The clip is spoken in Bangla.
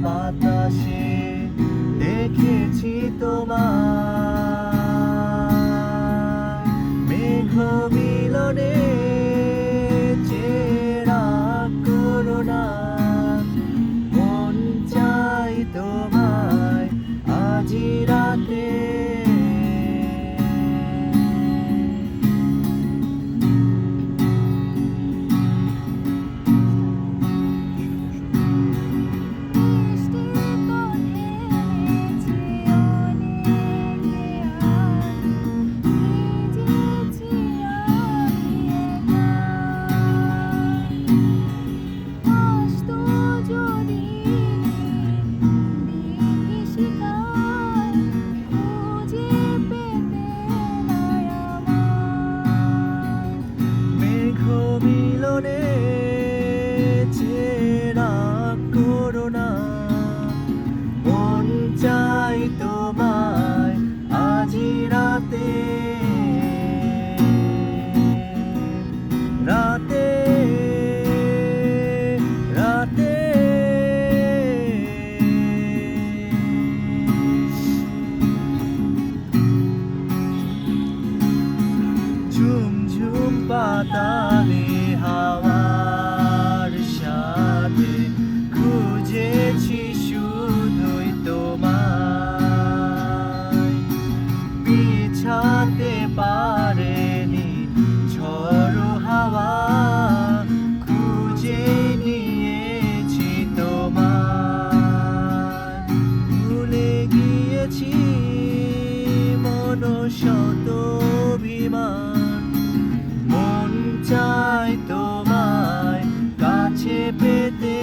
বাতাসে দেখেছি তোমায়, মেঘ মিলনে চেরা করুণা, মন চাই তোমায় আজি রাতে। মিলনে চেরা করুণা, মন চাই তোমায় আজি রাতে। রাতে রাতে ঝুমঝুম বাতালে হাওয়ার সাথে খুঁজেছি শুধুই তোমায়, বিছাতে পারেনি ঝড়ো হাওয়া, খুঁজে নিয়েছি তোমায়। ভুলে গিয়েছি মনশত অভিমান, মন চাই তোমায় কাছে পেতে।